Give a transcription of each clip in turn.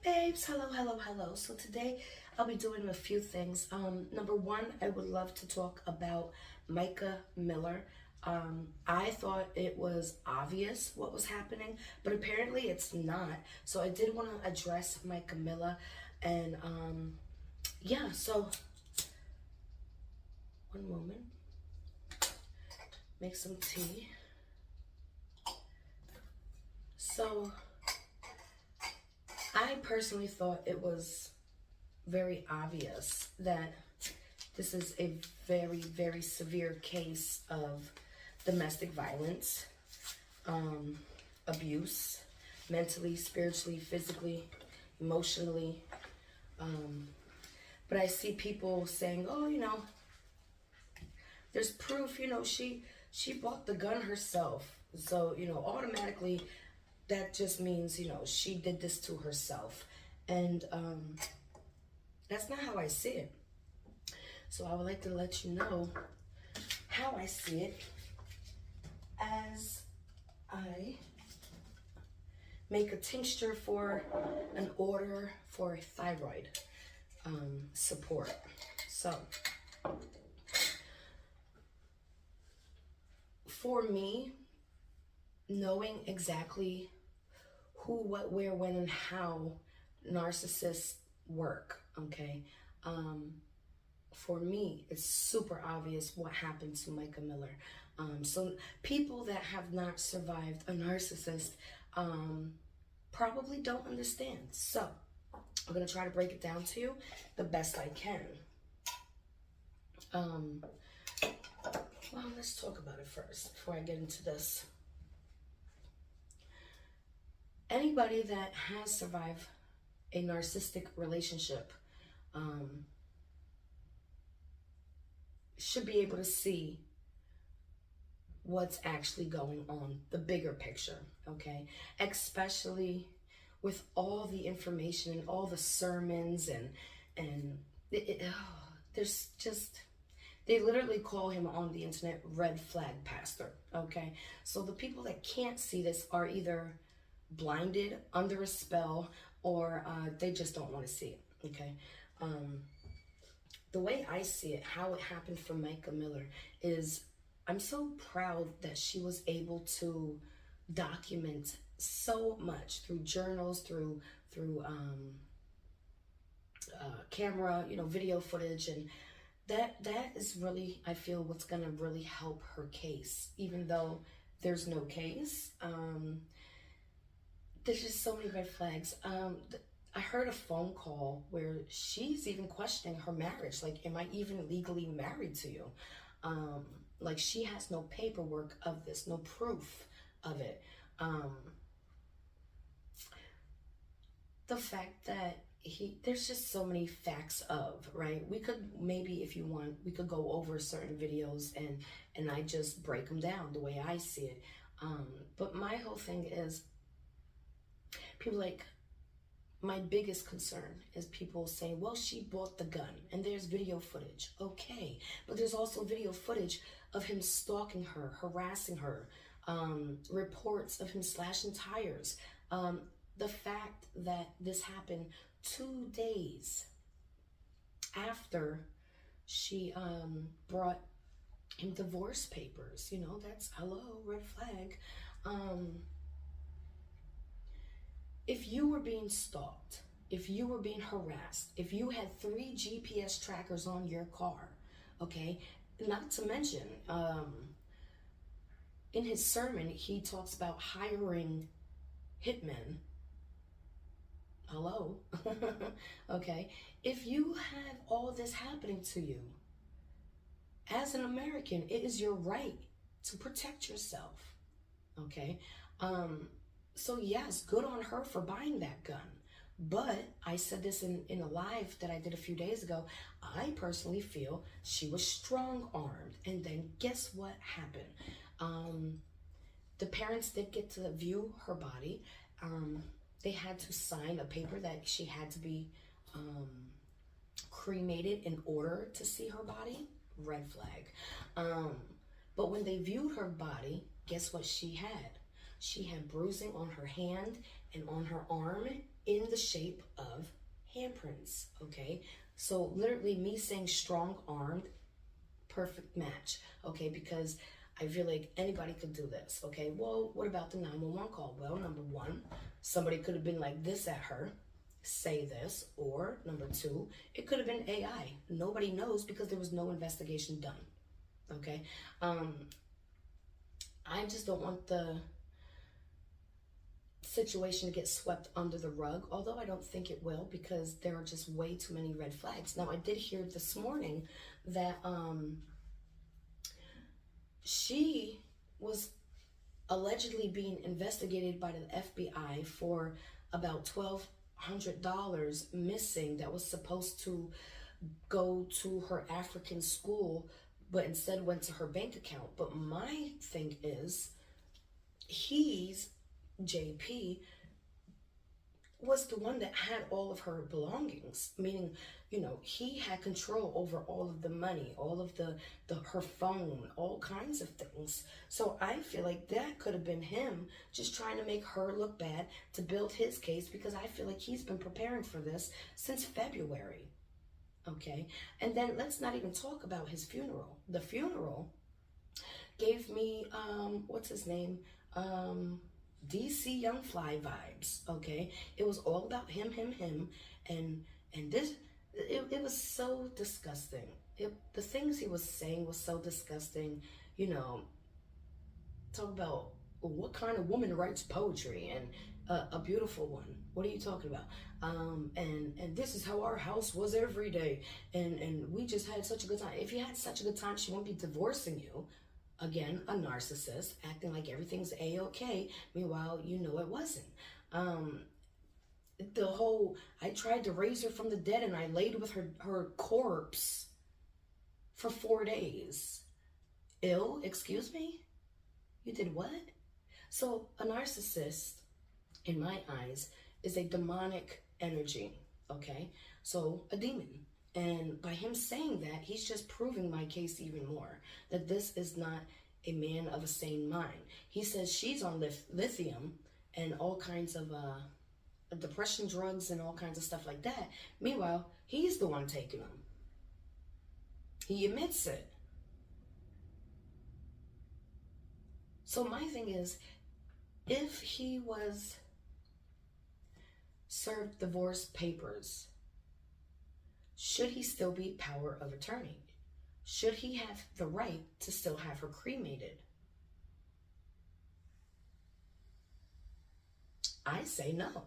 Babes, hello. So today I'll be doing a few things. Number one, I would love to talk about Mica Miller. I thought it was obvious what was happening, but apparently it's not. So I did want to address Mica Miller, and yeah. So one moment, make some tea. So I personally thought it was very obvious that this is a very severe case of domestic violence, abuse, mentally, spiritually, physically, emotionally. But I see people saying, oh, there's proof, she bought the gun herself. So, automatically that just means, she did this to herself. And that's not how I see it. So I would like to let you know how I see it as I make a tincture for an order for thyroid support. So for me, knowing exactly who, what, where, when, and how narcissists work, okay? For me, it's super obvious what happened to Mica Miller. So people that have not survived a narcissist probably don't understand. So I'm gonna try to break it down to you the best I can. Well, let's talk about it first before I get into this. Anybody that has survived a narcissistic relationship should be able to see what's actually going on, the bigger picture, okay? Especially with all the information and all the sermons there's just, they literally call him on the internet red flag pastor, okay? So the people that can't see this are either blinded, under a spell, or they just don't want to see it, okay? The way I see it, how it happened for Mica Miller is, I'm so proud that she was able to document so much through journals, through camera, video footage, and that is really, I feel, what's gonna really help her case. Even though there's no case, there's just so many red flags. I heard a phone call where she's even questioning her marriage. Like, am I even legally married to you? Like, she has no paperwork of this, no proof of it. The fact that there's just so many facts of, right? We could maybe, if you want, we could go over certain videos and I just break them down the way I see it. But my whole thing is, people like, my biggest concern is people saying, well, she bought the gun and there's video footage. Okay, but there's also video footage of him stalking her, harassing her, reports of him slashing tires. The fact that this happened 2 days after she brought him divorce papers, that's, hello, red flag. If you were being stalked, if you were being harassed, if you had 3 GPS trackers on your car, okay, not to mention, in his sermon, he talks about hiring hitmen. Hello, okay? If you have all this happening to you, as an American, it is your right to protect yourself, okay? So yes, good on her for buying that gun. But I said this in a live that I did a few days ago. I personally feel she was strong-armed. And then guess what happened? The parents did get to view her body. They had to sign a paper that she had to be cremated in order to see her body. Red flag. But when they viewed her body, guess what she had? She had bruising on her hand and on her arm in the shape of handprints, okay? So literally me saying strong-armed, perfect match, okay? Because I feel like anybody could do this, okay? Well, what about the 911 call? Well, number one, somebody could have been like this at her, say this, or number two, it could have been AI. Nobody knows because there was no investigation done, okay? I just don't want the situation to get swept under the rug, although I don't think it will, because there are just way too many red flags. Now, I did hear this morning that she was allegedly being investigated by the FBI for about $1,200 missing that was supposed to go to her African school, but instead went to her bank account. But my thing is, JP was the one that had all of her belongings, meaning, you know, he had control over all of the money, all of her phone, all kinds of things. So I feel like that could have been him just trying to make her look bad to build his case, because I feel like he's been preparing for this since February. Okay, and then let's not even talk about his funeral. The funeral gave me what's his name, DC Young Fly vibes. Okay, it was all about him, and this. It was so disgusting. The things he was saying was so disgusting. You know, talk about what kind of woman writes poetry, and a beautiful one. What are you talking about? And this is how our house was every day, and we just had such a good time. If you had such a good time, she won't be divorcing you. Again, a narcissist, acting like everything's a-okay. Meanwhile, you know it wasn't. The whole, I tried to raise her from the dead and I laid with her corpse for 4 days. Ill, excuse me? You did what? So a narcissist, in my eyes, is a demonic energy, okay? So a demon. And by him saying that, he's just proving my case even more, that this is not a man of a sane mind. He says she's on lithium and all kinds of depression drugs and all kinds of stuff like that. Meanwhile, he's the one taking them. He admits it. So my thing is, if he was served divorce papers, should he still be power of attorney? Should he have the right to still have her cremated? I say no.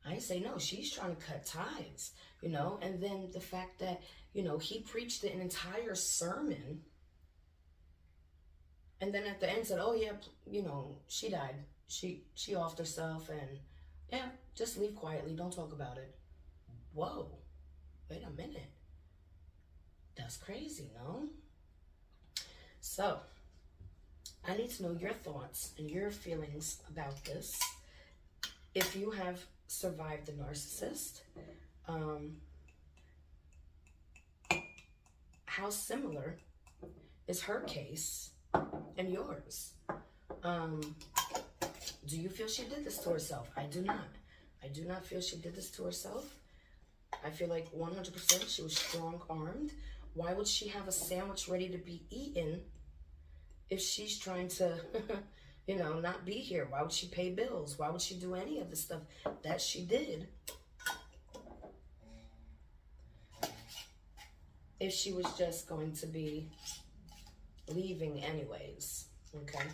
I say no. She's trying to cut ties, you know? And then the fact that, you know, he preached an entire sermon and then at the end said, oh yeah, you know, she died. She offed herself, and yeah, just leave quietly. Don't talk about it. Whoa. Wait a minute. That's crazy, no? So, I need to know your thoughts and your feelings about this. If you have survived a narcissist, how similar is her case and yours? Do you feel she did this to herself? I do not. I do not feel she did this to herself. I feel like 100% she was strong-armed. Why would she have a sandwich ready to be eaten if she's trying to, you know, not be here? Why would she pay bills? Why would she do any of the stuff that she did if she was just going to be leaving anyways? Okay.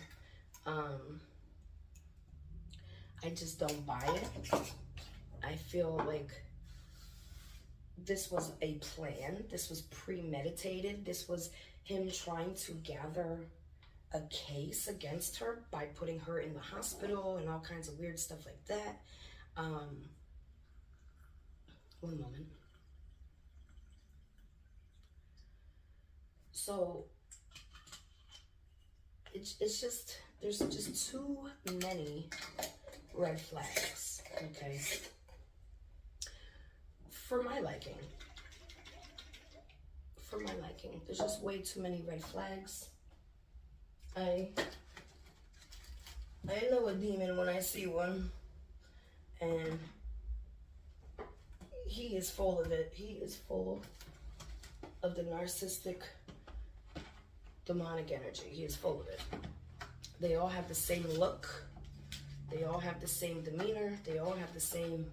I just don't buy it. I feel like this was a plan. This was premeditated. This was him trying to gather a case against her by putting her in the hospital and all kinds of weird stuff like that. One moment. So it's just, there's just too many red flags, okay? For my liking. For my liking. There's just way too many red flags. I know a demon when I see one. And he is full of it. He is full of the narcissistic, demonic energy. He is full of it. They all have the same look. They all have the same demeanor. They all have the same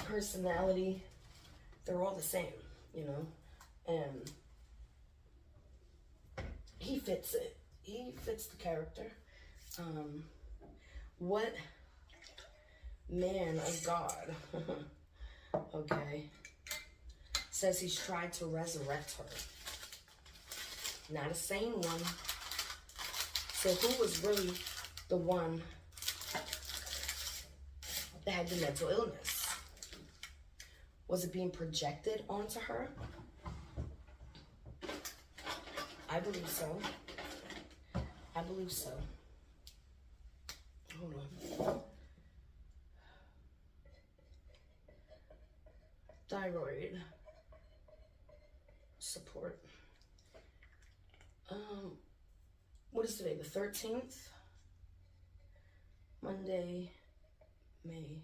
personality. They're all the same, you know? And he fits it. He fits the character. What man of God, okay, says he's tried to resurrect her? Not a sane one. So who was really the one that had the mental illness? Was it being projected onto her? I believe so. I believe so. Hold on. Thyroid support. What is today? The 13th? Monday, May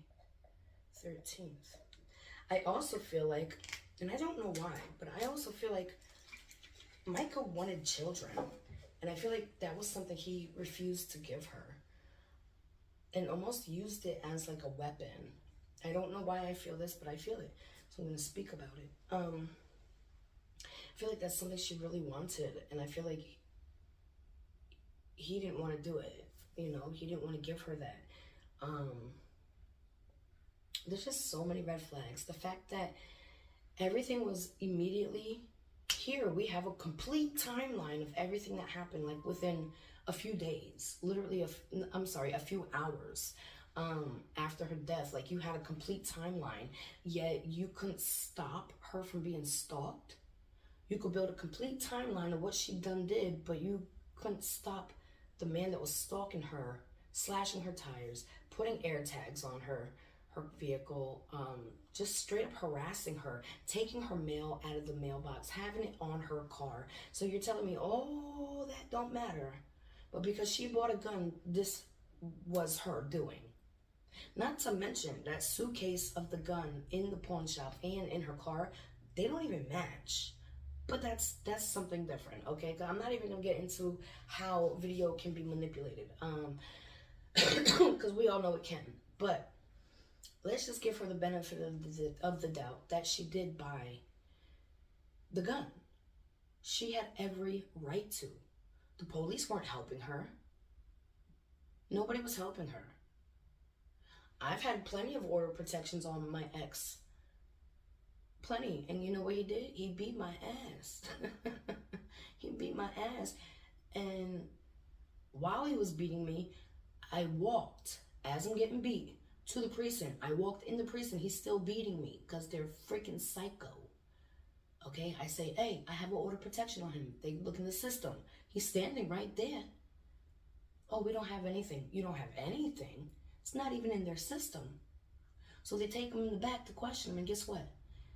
13th. I also feel like, and I don't know why, but I also feel like Mica wanted children. And I feel like that was something he refused to give her. And almost used it as like a weapon. I don't know why I feel this, but I feel it. So I'm going to speak about it. I feel like that's something she really wanted. And I feel like he didn't want to do it. You know, he didn't want to give her that. There's just so many red flags. The fact that everything was immediately here. We have a complete timeline of everything that happened, like within a few days, literally, a few hours after her death. Like, you had a complete timeline, yet you couldn't stop her from being stalked. You could build a complete timeline of what she did, but you couldn't stop the man that was stalking her, slashing her tires, putting air tags on her vehicle, just straight up harassing her, taking her mail out of the mailbox, having it on her car. So you're telling me, oh, that don't matter. But because she bought a gun, this was her doing. Not to mention that suitcase of the gun in the pawn shop and in her car, they don't even match. But that's something different, okay? I'm not even gonna get into how video can be manipulated, because we all know it can. But let's just give her the benefit of the doubt that she did buy the gun. She had every right to. The police weren't helping her. Nobody was helping her. I've had plenty of order protections on my ex. Plenty. And you know what he did? He beat my ass. He beat my ass. And while he was beating me, I walked, as I'm getting beat, to the precinct. I walked in the precinct. He's still beating me because they're freaking psycho. Okay? I say, hey, I have an order of protection on him. They look in the system. He's standing right there. Oh, we don't have anything. You don't have anything? It's not even in their system. So they take him in the back to question him, and guess what?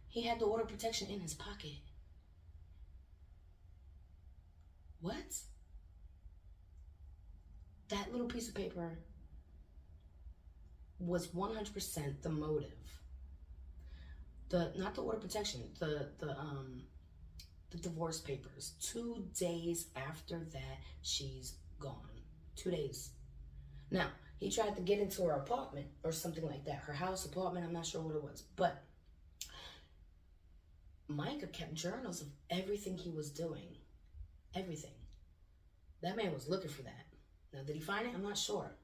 He had the order of protection in his pocket. What? That little piece of paper was 100% the motive. Not the order of protection, the divorce papers. 2 days after that, she's gone. 2 days. Now, he tried to get into her apartment or something like that. Her house, apartment, I'm not sure what it was. But Mica kept journals of everything he was doing. Everything. That man was looking for that. Now, did he find it? I'm not sure.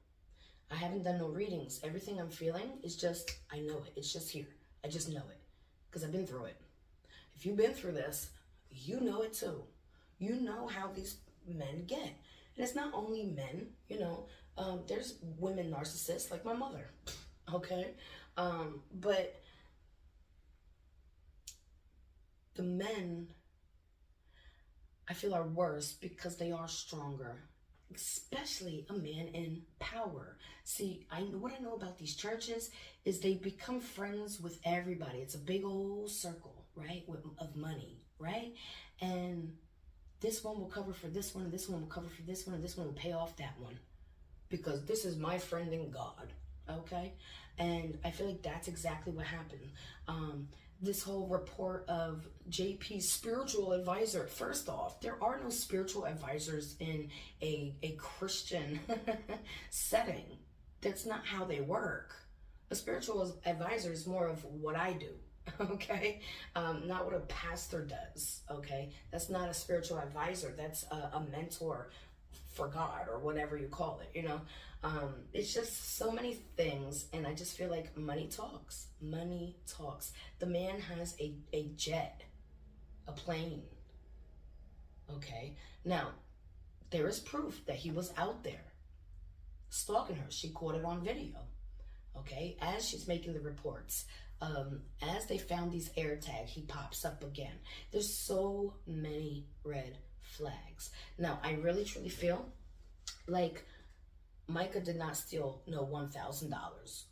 I haven't done no readings. Everything I'm feeling is just, I know it. It's just here. I just know it. Because I've been through it. If you've been through this, you know it too. You know how these men get. And it's not only men, you know. There's women narcissists like my mother. Okay? But the men, I feel, are worse because they are stronger. Especially a man in power. See, what I know about these churches is they become friends with everybody. It's a big old circle, right, of money, right? And this one will cover for this one, and this one will cover for this one, and this one will pay off that one. Because this is my friend in God, okay? And I feel like that's exactly what happened. This whole report of JP's spiritual advisor. First off, there are no spiritual advisors in a Christian setting. That's not how they work. A spiritual advisor is more of what I do. Okay, not what a pastor does. Okay, that's not a spiritual advisor. That's a mentor for God or whatever you call it. It's just so many things, and I just feel like money talks. Money talks. The man has a jet, a plane. Okay, now there is proof that he was out there stalking her. She caught it on video. Okay, as she's making the reports, as they found these air tags, he pops up again. There's so many red flags. Now, I really truly feel like Mica did not steal no $1,000.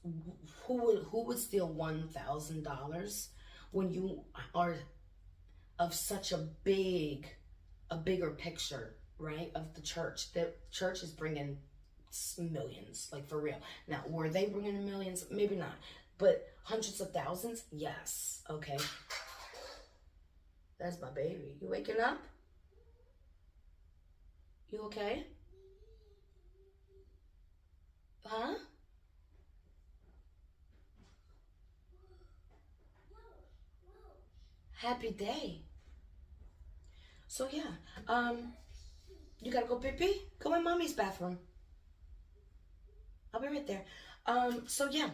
Who would steal $1,000 when you are of such a bigger picture, right? Of the church. The church is bringing millions, like for real. Now, were they bringing in millions? Maybe not, but hundreds of thousands, yes. Okay, that's my baby. You waking up? You okay? Huh? Happy day. So yeah, you gotta go pee pee? Go in mommy's bathroom. I'll be right there. So yeah,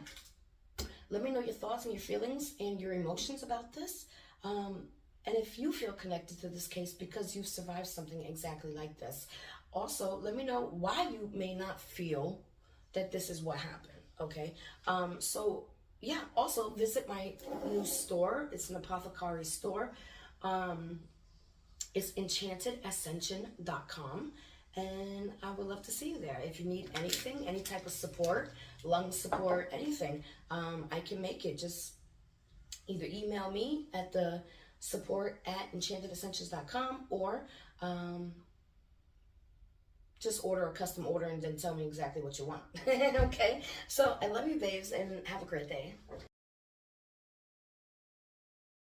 let me know your thoughts and your feelings and your emotions about this. And if you feel connected to this case because you've survived something exactly like this. Also, let me know why you may not feel that this is what happened, okay? So yeah, also visit my new store. It's an apothecary store. It's enchantedascension.com. And I would love to see you there. If you need anything, any type of support, lung support, anything, I can make it. Just either email me at the support@enchantedascensions.com or just order a custom order and then tell me exactly what you want. Okay? So I love you, babes, and have a great day.